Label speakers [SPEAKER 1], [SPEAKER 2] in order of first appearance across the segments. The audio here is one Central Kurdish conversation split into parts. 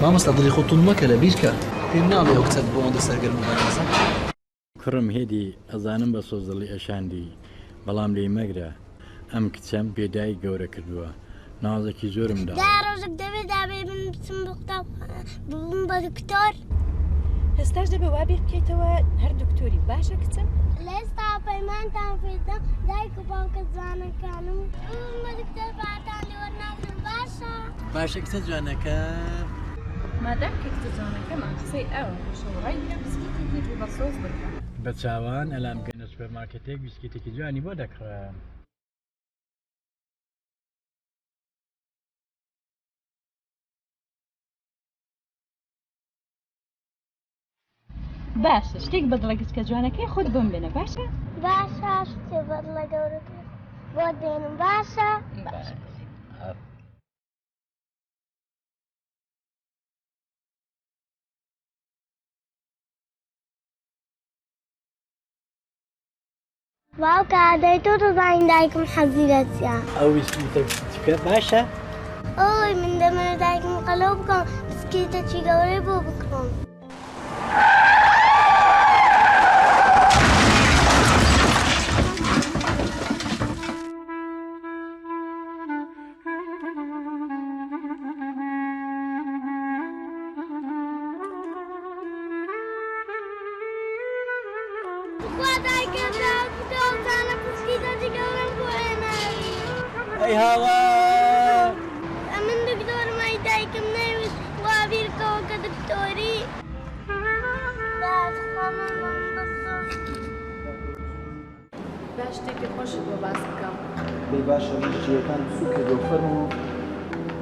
[SPEAKER 1] ما مستقدر يخطون مكلا بيشكا ناڵێ ئەو کچەت بۆ ئەوەندە سەرگەرم بەناسە
[SPEAKER 2] کوڕم هێدی ئەزانم بە سۆزدڵی ئەشاندی بەڵام لێی مەگرە ئەم کچەم بێدای گەورە کردووە نازێکی زۆرم دا
[SPEAKER 3] ڕۆژێک دەبێت دابێ من بچم بۆ قوتابخانە ببووم بە دکتۆر
[SPEAKER 4] هێستاش دەبێ وا بیر بکەیتەوە هەر دکتۆری باشە کچم
[SPEAKER 3] لە ئێستا پەیمانتان پێدا دایک و باوکە جوانەکانم ببووم بە دکتۆر باتان لێوەرناگرن باشە
[SPEAKER 1] باشە کچە جوانەکە
[SPEAKER 4] مادام کە کچە جوانەکەمان قسەی ئەوە شەوڕای لە بسکیتی دیت بە سۆز بکە
[SPEAKER 2] بە چاوان ئەلام گەنە سوپەرمارکێتێک بیسکیتێکی جوانی بۆ دەکڕە
[SPEAKER 4] باشە شتێک بەدڵە گچکە جوانەکەی خۆت بم بێنە باشە؟
[SPEAKER 3] باشە شتێ بەدڵە گەورەکە بۆ دێنم باشە؟
[SPEAKER 4] باشە.
[SPEAKER 3] باوکە دەی تۆ دەزانین دایکم حەزی چییە؟
[SPEAKER 2] ئەویستی بکە باشە؟
[SPEAKER 3] ئۆی من دەمەوێت دایکم قەلەو بکەم بسکیتێکی گەورەی بۆ بکڕم. وا دایکم داوت بکە و زانە بسکیتێکی گەورەم بۆ هێناوی.
[SPEAKER 2] ئەی هاوار!
[SPEAKER 3] من دکتۆرمای دایکم نەیویست وا بیرکەوە کە دکتۆری.
[SPEAKER 4] با شتێکی خۆشت بۆ باس بکەم.
[SPEAKER 1] بێ باشە ژیەکان سوو کردەوە فەرموو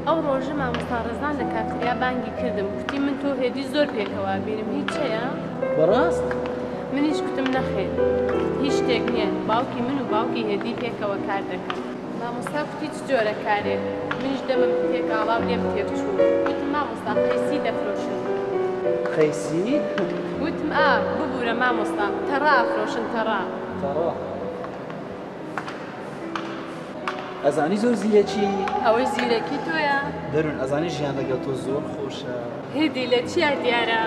[SPEAKER 4] ئەو ڕۆژە مامۆستا ڕێزان لە کافتریا بانگی کردم گوتی من تۆ هێدی زۆر پێکەوە بینم هیچ هەیە؟
[SPEAKER 1] بەڕاست؟
[SPEAKER 4] منیش گوتم نەخێر هیچ شتێک نییە باوکی من و باوکی هێدی پێکەوە کار دەکەن. مامۆستا گوتی چ جۆرە کارێک منیش دەمم پێکاڵاو لێم تێکچوو گوتم مامۆستا قەیسی دەفرۆشن.
[SPEAKER 1] قەیسی؟
[SPEAKER 4] گوتم ببوورە مامۆستا تەڕا ئەفرۆشن تەڕا.
[SPEAKER 1] تەڕا ئەزانی زۆر زیرەکی؟
[SPEAKER 4] ئەوەی زیرەکی تۆیە؟
[SPEAKER 1] دەروون ئەزانی ژیان لەگەڵ تۆ زۆر خۆشە.
[SPEAKER 4] هێدی لە چیا دیارە؟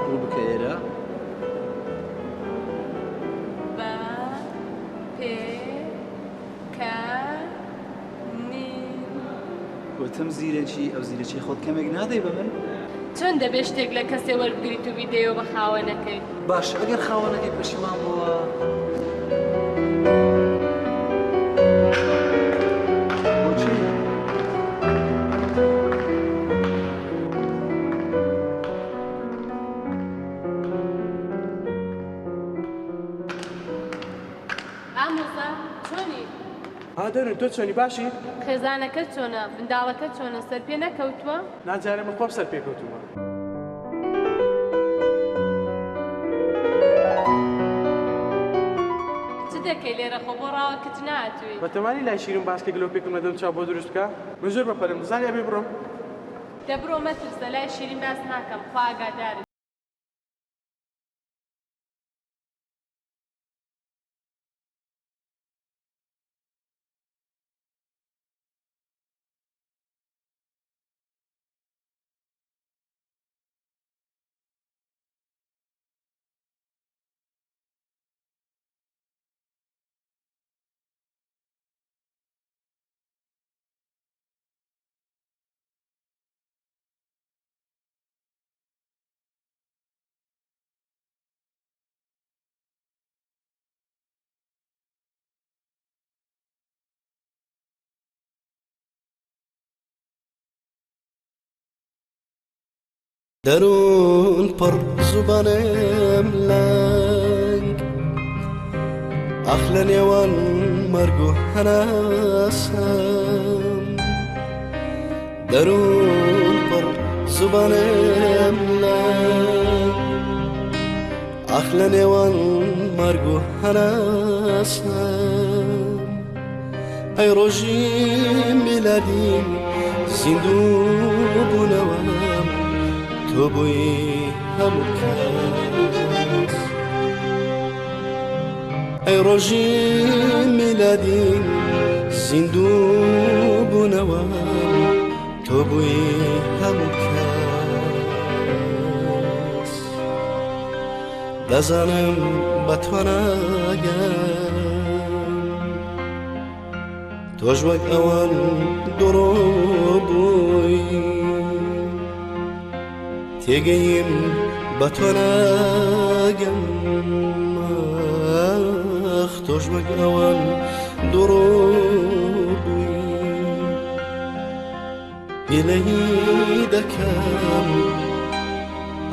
[SPEAKER 1] ڕوو بکە ئێرە
[SPEAKER 4] بە پێ کە نی
[SPEAKER 1] گوتم زیرەکی ئەو زیرەکی خۆت کەمێک نادەی بە من؟
[SPEAKER 4] چۆن دەبێ شتێک لە کەسێ وەربگریت و بیدەیەوە بە خاوەنەکەی؟
[SPEAKER 1] باش ئەگەر خاوەنەکەی پەشیمان بووە بۆچی؟
[SPEAKER 4] ئامۆزا چۆنی؟
[SPEAKER 5] دەرون تۆ چۆنی باشی؟
[SPEAKER 4] خێزانەکە چۆنە؟ منداڵەکە چۆنە؟ سەر پێ نەکەوتووە؟
[SPEAKER 5] ناجارە من خۆم سەر پێکەوتووە.
[SPEAKER 4] چ دەکەی لێرە خۆ بۆ ڕاوە کچ نهاتووی؟
[SPEAKER 5] بەتەمانی لای شیرم باسکە گلۆ پێکم نەدەم چاو بۆ دروست بکە؟ من زۆر بەپەرم دەزانی ئەبێ بڕۆم.
[SPEAKER 4] دەبڕۆ مەترسە لای شیرین باس ناکەم خوا ئاگادارت.
[SPEAKER 6] درون پر زبانم لنگ ئەخلە نێوان مەرگ و هەناسەم دەروون پڕ زوبانێم لەنگ ئەخلە نێوان مەرگ و هەناسەم ئەی ڕۆژی میلادیم زیندوو بوونەوەم تۆ بووی هەموو کەس ئەی ڕۆژی میلادیم زیندوو بوونەوەم تۆ بووی هەموو کەس دەزانم بە تۆ ناگەم تۆش وەک ئەوان دڕۆ بووی تێگەیم بە تۆ ناگەم تۆش وەک ئەوان دڕۆ بووی گلەی دەکەم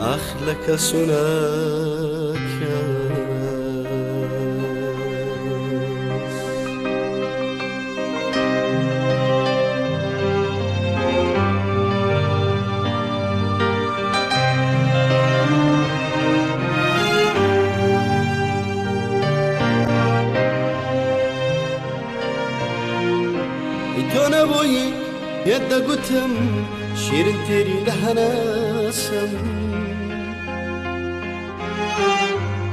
[SPEAKER 6] ئاخ لە کەس و نەکەس تۆ نەبووی پێت دەگوتم شیرین تێری لە هەناسم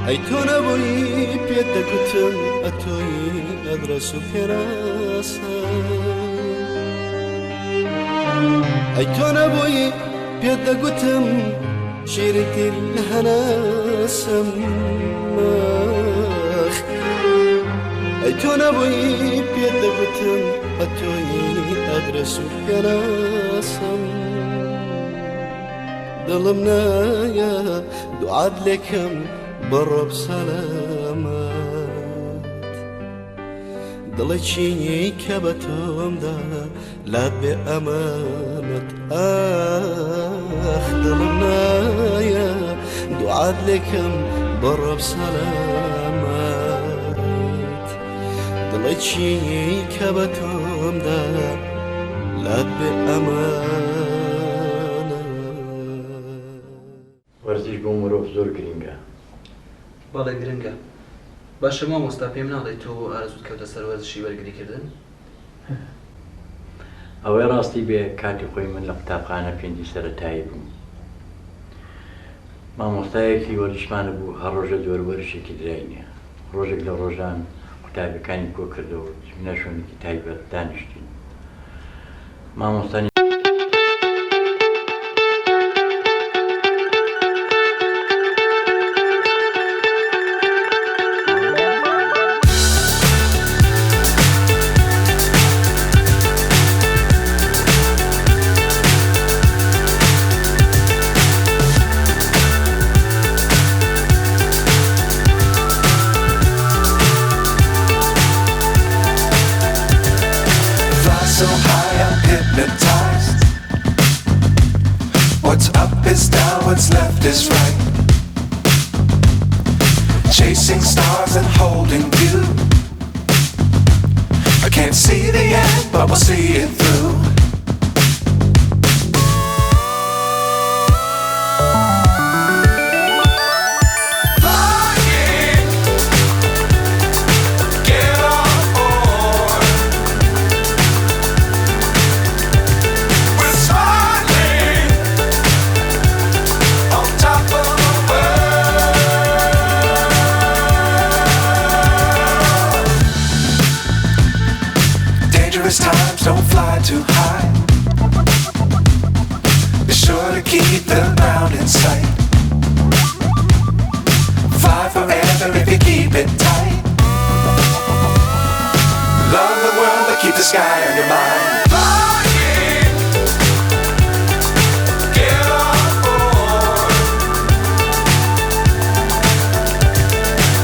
[SPEAKER 6] ئەی تۆ نەبووی پێت دەگوتم ئەتۆی ئەدرەس و پێناسم ئەی تۆ نەبووی پێت دەگوتم شیرین تێری لە هەناسم ئەی تۆ نەبووی پێت دەگوتم ئەتۆی ئەدرەس و پێناسم دڵم نایە دوعات لێکەم بە ڕۆب سەلامەت دڵی چینی کە بە تۆمدا لات بێ ئەمانەت ئاخ دڵم نایە دوعات لێکەم بە ڕۆب سەلامەت دڵی چینی کە بە تۆمدا لات بێ ئەمانەت
[SPEAKER 2] وەرزش بۆ مرۆڤ زۆر گرنگە
[SPEAKER 1] بەڵێ گرنگە باشە مامۆستا پێم ناڵێت تۆ ئارزوت کەوتە سەر وەرزشی وەرگریکردن
[SPEAKER 2] ئەوەی ڕاستی بێ کاتی خۆی من لە قوتابخانە پێنجی سەرەتایی بووم مامۆستایەکی وەرزشمانە بوو هەر ڕۆژە زۆر وەرزشێکی درای نییە ڕۆژێک لە ڕۆژان قوتابەکانی کۆ کردەوە نەشۆنێکی تایبەت دانیشتین مامۆستانی
[SPEAKER 7] so high I'm hypnotized. What's up is down, what's left is right. Chasing stars and holding you. I can't see the end, but we'll see it through. Times don't fly too high. Be sure to keep the ground in sight. Fly forever if you keep it tight. Love the world but keep the sky on your mind. Flying, get on board.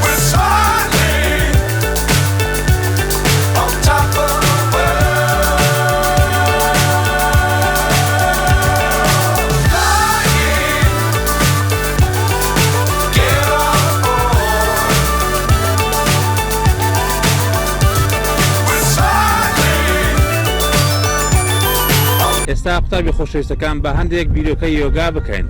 [SPEAKER 7] We're smiling on top of
[SPEAKER 8] ئێستا قوتابی خۆشەویستەکان بە هەندێک ڤیدیۆکە یۆگا بکەین.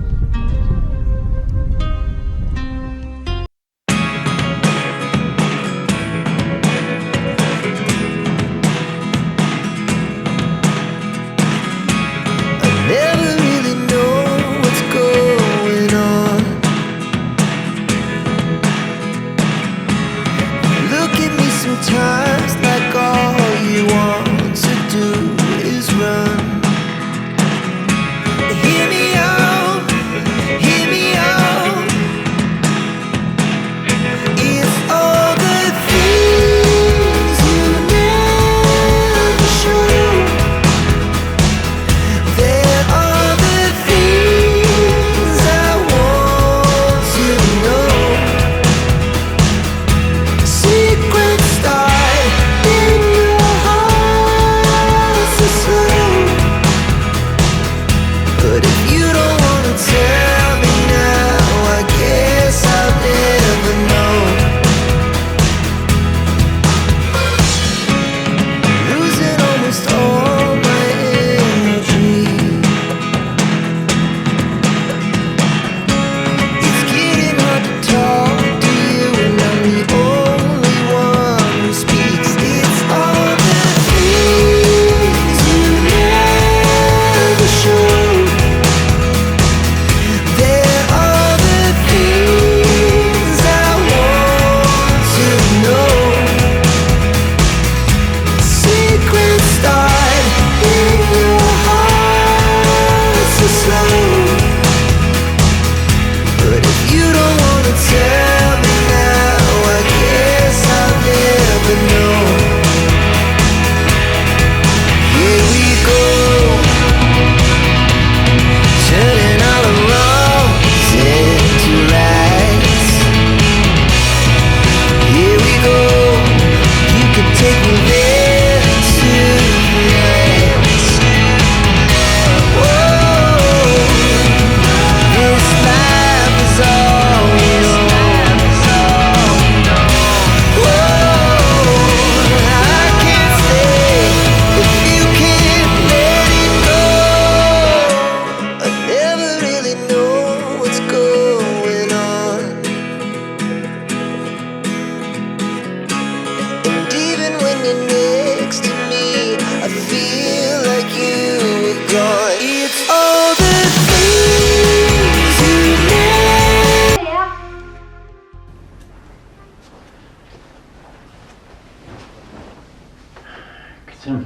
[SPEAKER 2] قاسم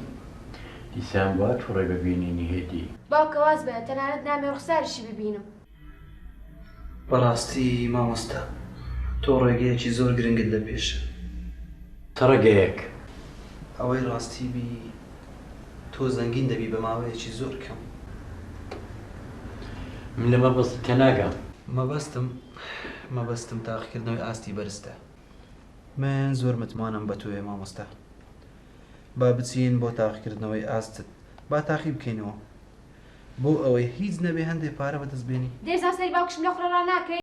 [SPEAKER 2] دیسان بۆ تووڕێ ببینینی هێدی
[SPEAKER 9] باوکە واز بە تەنانەت نامێ ڕوخساریشی ببینم.
[SPEAKER 1] بەڕاستی مامۆستا تۆ ڕێگەیەکی زۆر گرنگت لە پێشە.
[SPEAKER 2] تڕگەیەک
[SPEAKER 1] ئەوەی ڕاستی بی تۆ زەنگین دەبی بە ماوەیەکی زۆر کەم.
[SPEAKER 2] من لەمە بەست تێناگەم.
[SPEAKER 1] مەبەستم تاقیکردنەوەی ئاستی بەرزتە. من زۆر متمانم بە تۆیە مامۆستا. با بچین بۆ تاقیکردنەوەی ئاستت با تاقی بکەینەوە بۆ ئەوەی هیچ نەبێ هەندێک پارە بەدەست بێنی.
[SPEAKER 9] دێزان سەری باوکشم لە خوڕەڕا ناکەی.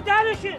[SPEAKER 10] دانشن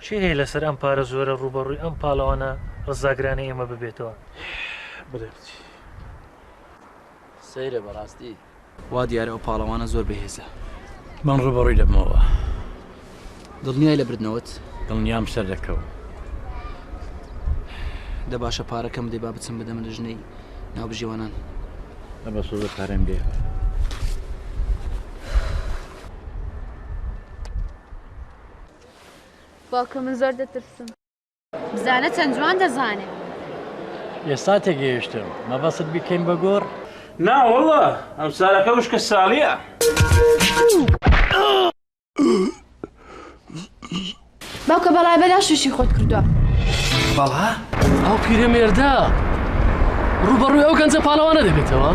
[SPEAKER 10] چی هەیە لەسەر ئەم پارە زۆرە ڕوبەڕووی ئەم پاڵەوانە ڕزاگرانی ئێمە ببێتەوە؟
[SPEAKER 5] بڵێ بچی
[SPEAKER 11] سەیرە بەڕاستی
[SPEAKER 1] وا دیارە ئەو پاڵەوانە زۆر بەهێزە.
[SPEAKER 2] من ڕوبەڕووی دەبمەوە.
[SPEAKER 1] دڵنیای لە بردنەوەت؟
[SPEAKER 2] دڵنیام سەر دەکەوت.
[SPEAKER 1] دە باشە پارەکەم دێ با بچم بدەم لە ژنەی ناوبژێوانان.
[SPEAKER 2] لە بە سۆزە پارەم دێ.
[SPEAKER 4] باوکە من زۆر دەترسم. بزانە چەند جوان دەزانێ.
[SPEAKER 2] ئێستا تێگەیشتم مەبەست بیکەین بە گۆڕ؟
[SPEAKER 8] ناوەڵە ئەم سارەکە وشکە ساڵیە.
[SPEAKER 9] باوکە بەڵای بەلا شوشی خۆت کردووە.
[SPEAKER 12] بەڵا ئەو پیرەمێردا ڕوبەڕووی ئەو گەنجە پاڵەوانە دەبێتەوە.